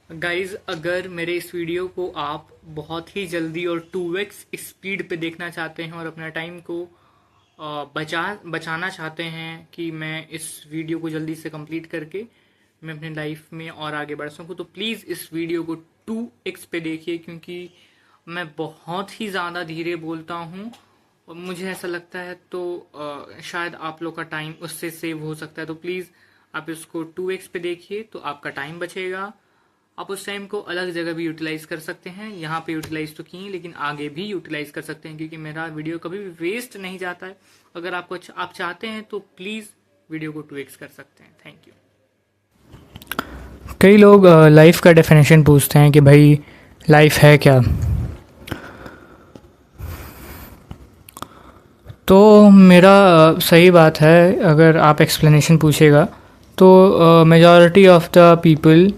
Guys, अगर मेरे इस वीडियो को आप बहुत ही जल्दी और 2x स्पीड पे देखना चाहते हैं और अपना टाइम को बचाना चाहते हैं कि मैं इस वीडियो को जल्दी से कंप्लीट करके मैं अपनी लाइफ में और आगे बढ़ सकूं, तो प्लीज़ इस वीडियो को 2x पे देखिए, क्योंकि मैं बहुत ही ज़्यादा धीरे बोलता हूं और मुझे ऐसा लगता है तो शायद आप लोग का टाइम उससे सेव हो सकता है। तो प्लीज़ आप इसको 2x पे देखिए तो आपका टाइम बचेगा। आप उस टाइम को अलग जगह भी यूटिलाइज कर सकते हैं। यहाँ पे यूटिलाइज तो किए, लेकिन आगे भी यूटिलाइज कर सकते हैं, क्योंकि मेरा वीडियो कभी भी वेस्ट नहीं जाता है। अगर आप चाहते हैं तो प्लीज़ वीडियो को 2x कर सकते हैं। Thank you. कई लोग लाइफ का डेफिनेशन पूछते हैं कि भाई लाइफ है क्या। तो मेरा सही बात है, अगर आप एक्सप्लेनेशन पूछेगा तो majority of the people,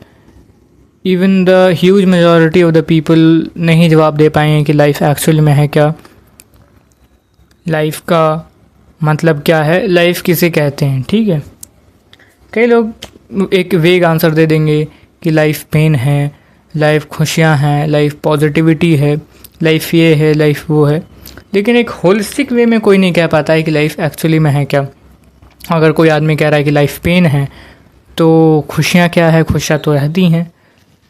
even the huge majority of the people नहीं जवाब दे पाएंगे कि लाइफ एक्चुअली में है क्या, लाइफ का मतलब क्या है, लाइफ किसे कहते हैं। ठीक है, कई लोग एक वेग आंसर दे देंगे कि लाइफ पेन है, लाइफ खुशियाँ हैं, लाइफ पॉजिटिविटी है, लाइफ ये है, लाइफ वो है। लेकिन एक होलिस्टिक वे में कोई नहीं कह पाता है कि लाइफ एक्चुअली में है क्या। अगर कोई आदमी कह रहा है कि लाइफ पेन है, तो खुशियाँ क्या है? खुशियाँ तो रहती हैं,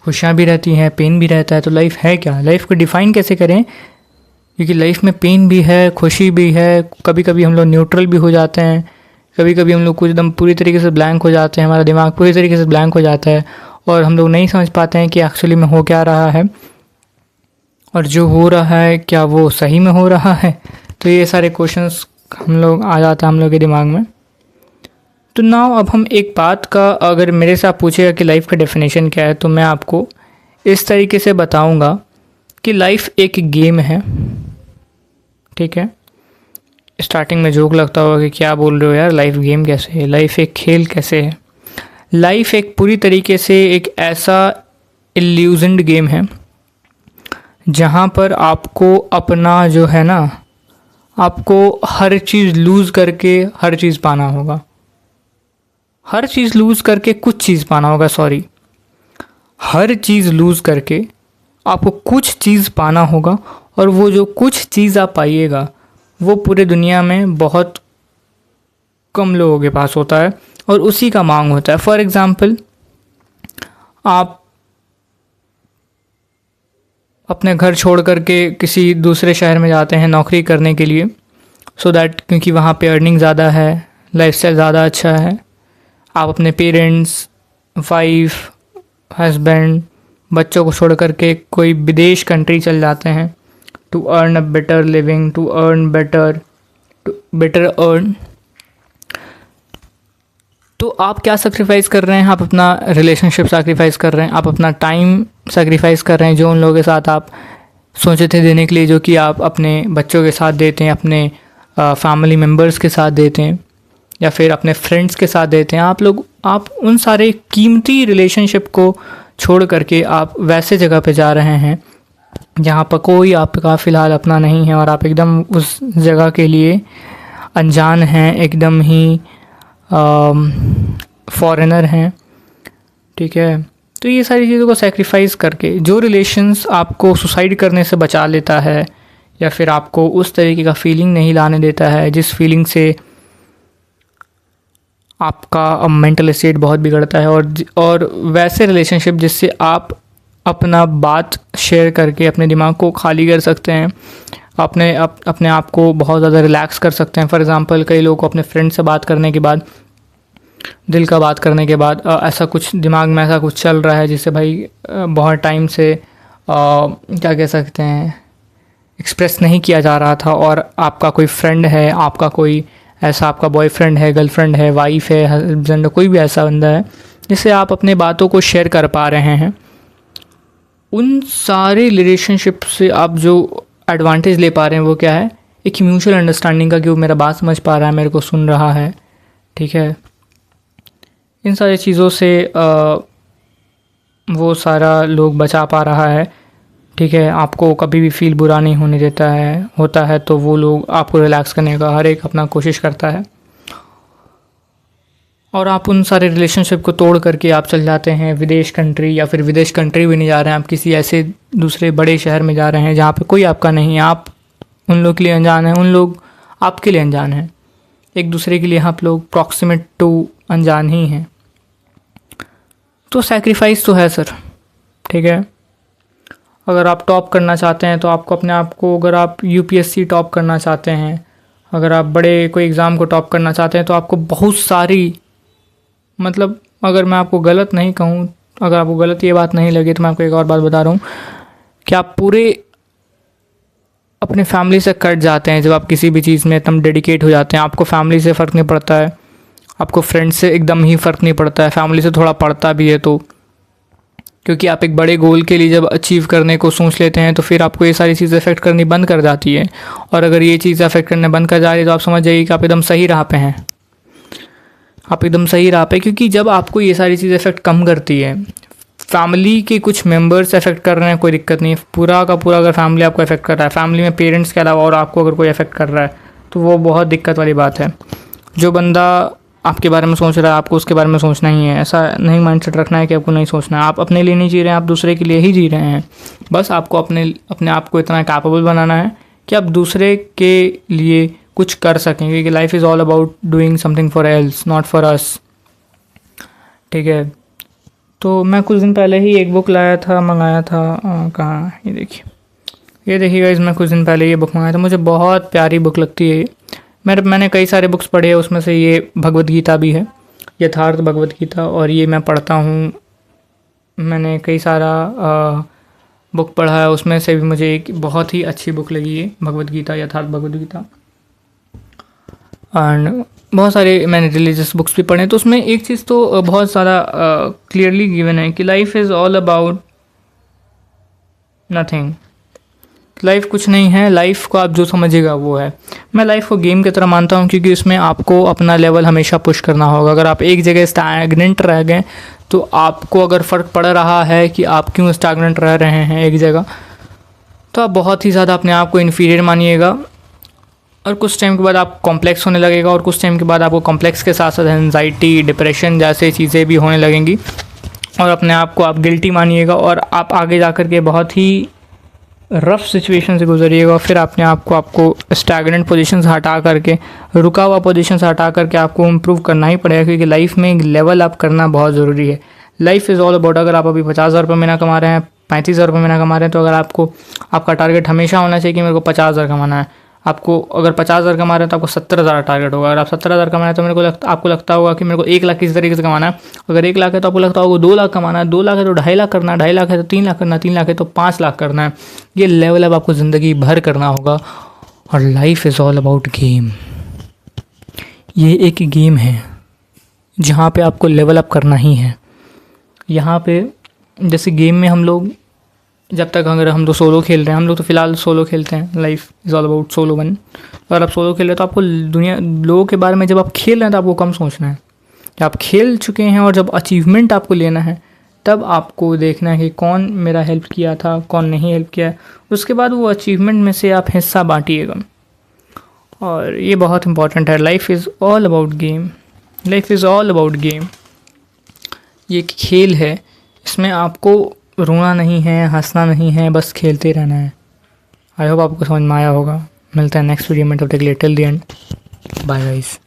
खुशियाँ भी रहती हैं, पेन भी रहता है, तो लाइफ है क्या? लाइफ को डिफ़ाइन कैसे करें? क्योंकि लाइफ में पेन भी है, खुशी भी है, कभी कभी हम लोग न्यूट्रल भी हो जाते हैं, कभी कभी हम लोग कुछ एकदम पूरी तरीके से ब्लैंक हो जाते हैं, हमारा दिमाग पूरी तरीके से ब्लैंक हो जाता है और हम लोग नहीं समझ पाते हैं कि एक्चुअली में हो क्या रहा है और जो हो रहा है क्या वो सही में हो रहा है। तो ये सारे क्वेश्चंस हम लोग आ जाता है हम लोग के दिमाग में। तो नाउ अब हम एक बात का, अगर मेरे से आप पूछेगा कि लाइफ का डेफिनेशन क्या है, तो मैं आपको इस तरीके से बताऊंगा कि लाइफ एक गेम है। ठीक है, स्टार्टिंग में जोक लगता होगा कि क्या बोल रहे हो यार, लाइफ गेम कैसे है, लाइफ एक खेल कैसे है। लाइफ एक पूरी तरीके से एक ऐसा इल्यूजन्ड गेम है जहाँ पर आपको अपना जो है ना, आपको हर चीज़ लूज़ करके हर चीज़ पाना होगा, हर चीज़ लूज़ करके कुछ चीज़ पाना होगा, सॉरी, हर चीज़ लूज़ करके आपको कुछ चीज़ पाना होगा। और वो जो कुछ चीज़ आप पाइएगा वो पूरे दुनिया में बहुत कम लोगों के पास होता है और उसी का मांग होता है। फॉर एग्ज़ाम्पल, आप अपने घर छोड़ करके किसी दूसरे शहर में जाते हैं नौकरी करने के लिए, सो दैट क्योंकि वहाँ पे अर्निंग ज़्यादा है, लाइफस्टाइल ज़्यादा अच्छा है। आप अपने पेरेंट्स, वाइफ, हस्बैंड, बच्चों को छोड़ करके कोई विदेश कंट्री चल जाते हैं to earn a better living, to earn better, to better earn. तो आप क्या सेक्रीफाइस कर रहे हैं? आप अपना रिलेशनशिप सेक्रीफाइस कर रहे हैं, आप अपना टाइम सेक्रीफाइस कर रहे हैं जो उन लोगों के साथ आप सोचे थे देने के लिए, जो कि आप अपने बच्चों के साथ देते हैं, अपने फैमिली मेम्बर्स के साथ देते हैं, या फिर अपने फ्रेंड्स के साथ देते हैं। आप उन सारे कीमती रिलेशनशिप को छोड़ करके आप वैसे जगह पे जा रहे हैं जहाँ पर कोई आपका फ़िलहाल अपना नहीं है और आप एकदम उस जगह के लिए अनजान हैं, एकदम ही फॉरेनर हैं। ठीक है, तो ये सारी चीज़ों को सेक्रीफाइस करके जो रिलेशंस आपको सुसाइड करने से बचा लेता है या फिर आपको उस तरीके का फीलिंग नहीं लाने देता है जिस फीलिंग से आपका मेंटल स्टेट बहुत बिगड़ता है, और वैसे रिलेशनशिप जिससे आप अपना बात शेयर करके अपने दिमाग को खाली कर सकते हैं, अपने आप को बहुत ज़्यादा रिलैक्स कर सकते हैं। फॉर एग्ज़ाम्पल, कई लोगों को अपने फ्रेंड से बात करने के बाद, दिल का बात करने के बाद ऐसा कुछ दिमाग में ऐसा कुछ चल रहा है जिससे भाई बहुत टाइम से क्या कह सकते हैं, एक्सप्रेस नहीं किया जा रहा था, और आपका कोई फ्रेंड है, आपका कोई ऐसा, आपका बॉयफ्रेंड है, गर्लफ्रेंड है, वाइफ है, हस्बैंड, कोई भी ऐसा बंदा है जिससे आप अपने बातों को शेयर कर पा रहे हैं। उन सारे रिलेशनशिप से आप जो एडवांटेज ले पा रहे हैं वो क्या है? एक म्यूचुअल अंडरस्टैंडिंग का, कि वो मेरा बात समझ पा रहा है, मेरे को सुन रहा है। ठीक है, इन सारी चीज़ों से वो सारा लोग बचा पा रहा है। ठीक है, आपको कभी भी फील बुरा नहीं होने देता है, होता है तो वो लोग आपको रिलैक्स करने का हर एक अपना कोशिश करता है। और आप उन सारे रिलेशनशिप को तोड़ करके आप चल जाते हैं विदेश कंट्री, या फिर विदेश कंट्री भी नहीं जा रहे हैं, आप किसी ऐसे दूसरे बड़े शहर में जा रहे हैं जहाँ पे कोई आपका नहीं है, आप उन लोग के लिए अनजान हैं, उन लोग आपके लिए अनजान हैं, एक दूसरे के लिए आप लोग प्रॉक्सिमेट टू अनजान ही हैं। तो सैक्रिफाइस तो है सर, ठीक है। अगर आप टॉप करना चाहते हैं तो आपको अपने आप को, अगर आप यूपीएससी टॉप करना चाहते हैं, अगर आप बड़े कोई एग्ज़ाम को टॉप करना चाहते हैं तो आपको बहुत सारी, मतलब अगर मैं आपको गलत नहीं कहूँ, अगर आपको गलत ये बात नहीं लगे तो मैं आपको एक और बात बता रहा हूँ कि आप पूरे अपने फैमिली से कट जाते हैं जब आप किसी भी चीज़ में एकदम डेडिकेट हो जाते हैं। आपको फैमिली से फ़र्क नहीं पड़ता है, आपको फ्रेंड से एकदम ही फ़र्क नहीं पड़ता है, फैमिली से थोड़ा पड़ता भी है तो, क्योंकि आप एक बड़े गोल के लिए जब अचीव करने को सोच लेते हैं तो फिर आपको ये सारी चीज़ें अफेक्ट करनी बंद कर जाती है। और अगर ये चीज़ें अफेक्ट करने बंद कर जा रही है तो आप समझ जाइए कि आप एकदम सही राह पे हैं, आप एकदम सही राह पे। क्योंकि जब आपको ये सारी चीज़ें अफेक्ट कम करती है, फैमिली के कुछ मेंबर्स अफेक्ट कर रहे हैं कोई दिक्कत नहीं है, पूरा का पूरा अगर फैमिली आपको अफेक्ट कर रहा है, फैमिली में पेरेंट्स के अलावा और आपको अगर कोई अफेक्ट कर रहा है तो वो बहुत दिक्कत वाली बात है। जो बंदा आपके बारे में सोच रहा है आपको उसके बारे में सोचना ही है, ऐसा नहीं माइंडसेट रखना है कि आपको नहीं सोचना है। आप अपने लिए नहीं जी रहे हैं, आप दूसरे के लिए ही जी रहे हैं। बस आपको अपने आप को इतना कैपेबल बनाना है कि आप दूसरे के लिए कुछ कर सकें, क्योंकि life is all about doing something for else, not for us, ठीक है। तो मैं कुछ दिन पहले ही एक बुक लाया था, मंगाया था, कहाँ ये देखिए गाइस, मैं कुछ दिन पहले ये बुक मंगाया था, मुझे बहुत प्यारी बुक लगती है। मैंने कई सारे बुक्स पढ़े हैं, उसमें से ये भगवद गीता भी है, यथार्थ भगवद गीता, और ये मैं पढ़ता हूँ। मैंने कई सारा बुक पढ़ा है, उसमें से भी मुझे एक बहुत ही अच्छी बुक लगी है भगवद गीता, यथार्थ भगवद गीता। एंड बहुत सारे मैंने रिलीजियस बुक्स भी पढ़े, तो उसमें एक चीज़ तो बहुत ज़्यादा क्लियरली गिवन है कि life is all about nothing. Life कुछ नहीं है, लाइफ को आप जो समझेगा वो है। मैं लाइफ को गेम की तरह मानता हूँ, क्योंकि उसमें आपको अपना लेवल हमेशा पुश करना होगा। अगर आप एक जगह स्टैग्नेंट रह गए तो आपको अगर फ़र्क पड़ रहा है कि आप क्यों स्टैग्नेंट रह रहे हैं एक जगह, तो आप बहुत ही ज़्यादा अपने आप को इन्फीरियर मानिएगा, और कुछ टाइम के बाद आप कॉम्प्लेक्स होने लगेगा, और कुछ टाइम के बाद आपको कॉम्प्लेक्स के साथ साथ एंजाइटी, डिप्रेशन जैसे चीज़ें भी होने लगेंगी, और अपने आप को आप गिल्टी मानिएगा, और आप आगे जा कर के बहुत ही रफ़ सिचुएशन से गुजरिएगा। फिर अपने आप को आपको स्टैग्नेंट पोजीशन से हटा करके, रुका हुआ पोजीशन से हटा करके आपको इम्प्रूव करना ही पड़ेगा, क्योंकि लाइफ में एक लेवल अप करना बहुत ज़रूरी है। लाइफ इज़ ऑल अबाउट, अगर आप अभी 50,000 रुपये महीना कमा रहे हैं, 35,000 रुपये महीना कमा रहे हैं, तो अगर आपका टारगेट हमेशा होना चाहिए कि मेरे को 50,000 कमाना है। आपको अगर 50,000 कमा रहे हैं तो आपको 70,000 टारगेट होगा। अगर आप 70,000 कमा रहे हैं तो आपको लगता होगा कि मेरे को 1 लाख किसी तरीके से कमाना है। अगर 1 लाख है तो आपको लगता होगा 2 लाख कमाना है, 2 लाख है तो 2.5 लाख करना है, 2.5 लाख है तो 3 लाख करना है, 3 लाख है तो 5 लाख करना है। ये लेवल अब आपको ज़िंदगी भर करना होगा। और life is all about game. ये एक गेम है जहाँ पे आपको लेवल अप करना ही है। यहाँ पे जैसे गेम में हम लोग जब तक, अगर हम तो सोलो खेल रहे हैं, हम लोग तो फ़िलहाल सोलो खेलते हैं, life is all about solo one. अगर आप सोलो खेल रहे हैं तो आपको दुनिया लोगों के बारे में जब आप खेल रहे हैं तो आपको कम सोचना है। जब आप खेल चुके हैं और जब अचीवमेंट आपको लेना है तब आपको देखना है कि कौन मेरा हेल्प किया था, कौन नहीं हेल्प किया। उसके बाद वो अचीवमेंट में से आप हिस्सा बांटिएगा, और ये बहुत इंपॉर्टेंट है। Life is all about game, life is all about game. ये एक खेल है, इसमें आपको रोना नहीं है, हंसना नहीं है, बस खेलते रहना है। आई होप आपको समझ में आया होगा। मिलते हैं नेक्स्ट वीडियो में, तब तक के लिए till the end, bye guys.